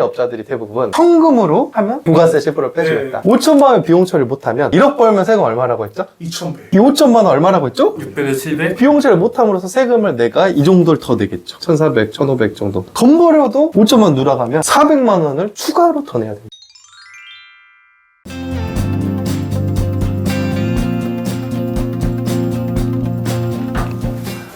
업자들이 대부분 현금으로 하면 부가세 10% 빼주겠다. 5천만 원 비용 처리 못하면 1억 벌면 세금 얼마라고 했죠? 2,100. 이 5천만 원 얼마라고 했죠? 600에서 700? 비용 처리 못함으로써 세금을 내가 이 정도를 더 내겠죠. 1,400, 1,500 정도. 돈 벌여도 5천만 원 누락하면 400만 원을 추가로 더 내야 됩니다.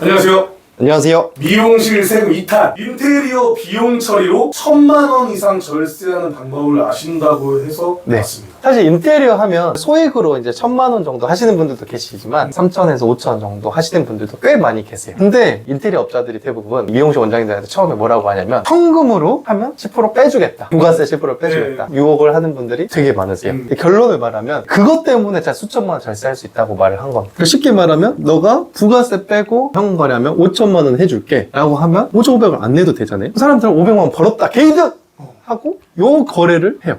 안녕하세요. 안녕하세요. 미용실 세금 이탈, 인테리어 비용 처리로 1,000만 원 이상 절세하는 방법을 아신다고 해서 네. 왔습니다. 사실 인테리어 하면 소액으로 이제 1,000만 원 정도 하시는 분들도 계시지만 3,000에서 5,000 정도 하시는 분들도 꽤 많이 계세요. 근데 인테리어 업자들이 대부분 미용실 원장님들한테 처음에 뭐라고 하냐면 현금으로 하면 10% 빼주겠다. 부가세 10% 빼주겠다. 유혹을 하는 분들이 되게 많으세요. 결론을 말하면 그것 때문에 진짜 수천만 원 절세할 수 있다고 말을 한 겁니다. 쉽게 말하면 너가 부가세 빼고 현금 거래하면 5천만 원 해줄게 라고 하면 5,500을 안 내도 되잖아요. 사람들은 500만 원 벌었다 개이득 하고 요 거래를 해요.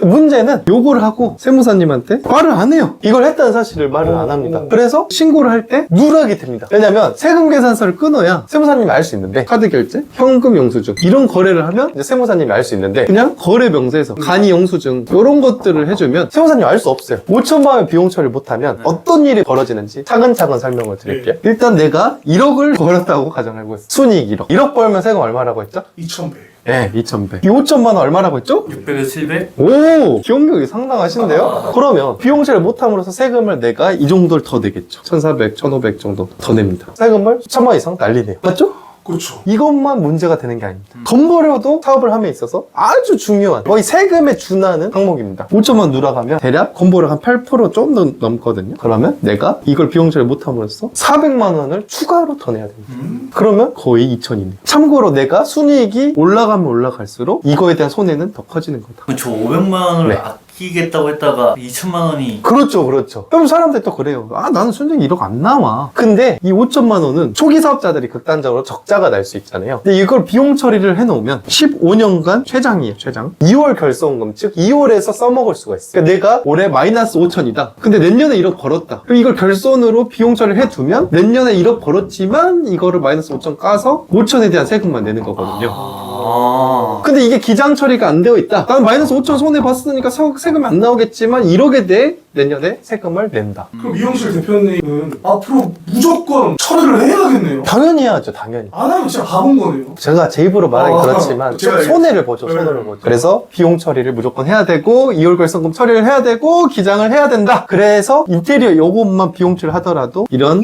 문제는 요걸 하고 세무사님한테 말을 안 해요. 이걸 했다는 사실을 말을 안 합니다. 그래서 신고를 할 때 누락이 됩니다. 왜냐면 세금 계산서를 끊어야 세무사님이 알 수 있는데 카드 결제, 현금 영수증 이런 거래를 하면 이제 세무사님이 알 수 있는데 그냥 거래 명세서 간이 영수증 이런 것들을 해주면 세무사님이 알 수 없어요. 5천만 원 비용 처리 못하면 어떤 일이 벌어지는지 차근차근 설명을 드릴게요. 일단 내가 1억을 벌었다고 가정하고 있어요. 순이익 1억. 1억 벌면 세금 얼마라고 했죠? 2,100. 네, 2,100. 이 5천만 원 얼마라고 했죠? 600에서 700? 오! 기억력이 상당하신데요? 그러면 비용 처리 못함으로써 세금을 내가 이 정도를 더 내겠죠. 1,400, 1,500 정도 더 냅니다. 세금을 1,000만 원 이상 날리네요. 맞죠? 그렇죠. 이것만 문제가 되는 게 아닙니다. 돈 벌여도 사업을 함에 있어서 아주 중요한 거의 세금에 준하는 항목입니다. 5천만 원 누락하면 대략 돈 벌여 한 8% 좀 더 넘거든요. 그러면 내가 이걸 비용 처리 못함으로써 400만 원을 추가로 더 내야 됩니다. 그러면 거의 2천이네요. 참고로 내가 순이익이 올라가면 올라갈수록 이거에 대한 손해는 더 커지는 거다. 그럼 저 500만 원을 네. 아끼겠다고 했다가 2천만 원이 그렇죠, 그렇죠. 그럼 사람들이 또 그래요. 아, 나는 순이익 1억 안 나와. 근데 이 5천만 원은 초기 사업자들이 극단적으로 적자가 날 수 있잖아요. 근데 이걸 비용 처리를 해놓으면 15년간 최장이에요, 최장. 2월 결손금, 즉 2월에서 써먹을 수가 있어요. 그러니까 내가 올해 마이너스 5천이다. 근데 내년에 1억 벌었다. 그럼 이걸 결손으로 비용 처리를 해두면 내년에 1억 벌었지만 이거를 마이너스 5천 까서 5천에 대한 세금만 내는 거거든요. 근데 이게 기장 처리가 안 되어 있다. 난 마이너스 5천 손해 봤으니까 세금이 안 나오겠지만 1억에 대해 내년에 세금을 낸다. 그럼 미용실 대표님은 앞으로 무조건 처리를 해야겠네요. 당연히 해야죠, 당연히. 안 하면 진짜 바본 거네요. 제가 제 입으로 말하기 그렇지만 제가 손해를 보죠, 네. 손해를 보죠. 그래서 비용 처리를 무조건 해야 되고 2월 결손금 처리를 해야 되고 기장을 해야 된다. 그래서 인테리어 요것만 비용 처리를 하더라도 이런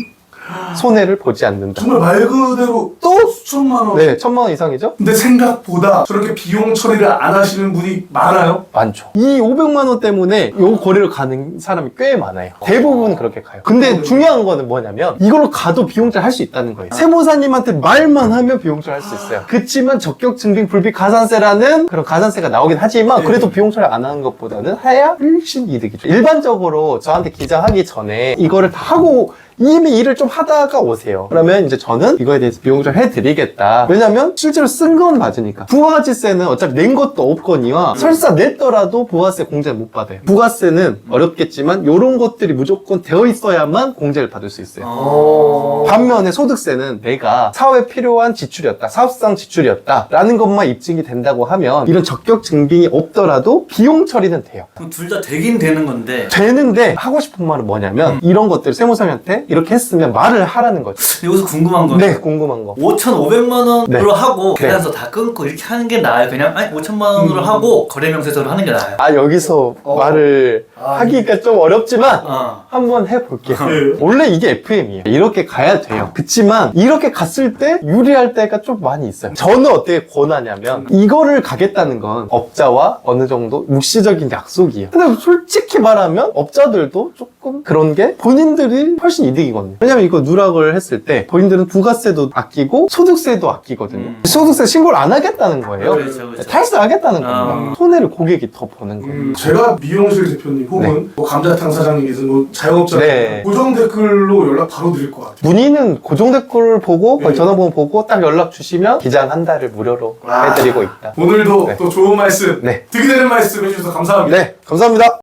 손해를 보지 않는다. 정말 말 그대로 또 수천만 원. 네, 1,000만 원 이상이죠? 근데 생각보다 저렇게 비용 처리를 안 하시는 분이 많아요. 많죠. 이 500만 원 때문에 요 거래를 가는 사람이 꽤 많아요. 대부분 그렇게 가요. 근데 중요한 거는 뭐냐면 이걸로 가도 비용처리 할 수 있다는 거예요. 세무사님한테 말만 하면 비용처리 할 수 있어요. 그치만 적격 증빙 불비 가산세라는 그런 가산세가 나오긴 하지만 그래도 비용처리 안 하는 것보다는 해야 훨씬 이득이죠. 일반적으로 저한테 기장하기 전에 이거를 다 하고 이미 일을 좀 하다가 오세요. 그러면 이제 저는 이거에 대해서 비용처리 해드리겠다. 왜냐면 실제로 쓴 건 맞으니까. 부가가치세는 어차피 낸 것도 없거니와 설사 냈더라도 부가세 공제를 못 받아요. 부가세는 어렵겠지만 이런 것들이 무조건 되어 있어야만 공제를 받을 수 있어요. 반면에 소득세는 내가 사업에 필요한 지출이었다, 사업상 지출이었다 라는 것만 입증이 된다고 하면 이런 적격 증빙이 없더라도 비용 처리는 돼요. 그럼 둘 다 되긴 되는 건데 되는데 하고 싶은 말은 뭐냐면 이런 것들 세무사님한테 이렇게 했으면 말을 하라는 거죠. 여기서 궁금한 건 네, 궁금한 거. 5,500만 원으로 네. 하고 네. 계산서 다 끊고 이렇게 하는 게 나아요? 그냥 5천만 원으로 하고 거래 명세서로 하는 게 나아요? 아, 여기서 말을 하기가 좀 어렵지만 한번 해볼게요. 네. 원래 이게 FM이에요. 이렇게 가야 돼요. 그치만 이렇게 갔을 때 유리할 때가 좀 많이 있어요. 저는 어떻게 권하냐면 이거를 가겠다는 건 업자와 어느 정도 묵시적인 약속이에요. 근데 솔직히 말하면 업자들도 조금 그런 게 본인들이 훨씬 이득이거든요. 왜냐면 이거 누락을 했을 때 본인들은 부가세도 아끼고 소득세도 아끼거든요. 소득세 신고를 안 하겠다는 거예요. 그렇죠, 그렇죠. 탈세하겠다는 겁니다. 손해를 고객이 더 보는 거예요. 제가 미용실 대표님 혹은 뭐 감자탕 사장님이든 뭐 자영업자 네. 고정 댓글로 연락 바로 드릴 것 같아요. 문의는 고정 댓글 보고 네. 전화번호 보고 딱 연락 주시면 기장 한 달을 무료로 해드리고 있다. 오늘도 네. 또 좋은 말씀, 네. 득이 되는 말씀 해주셔서 감사합니다. 네, 감사합니다.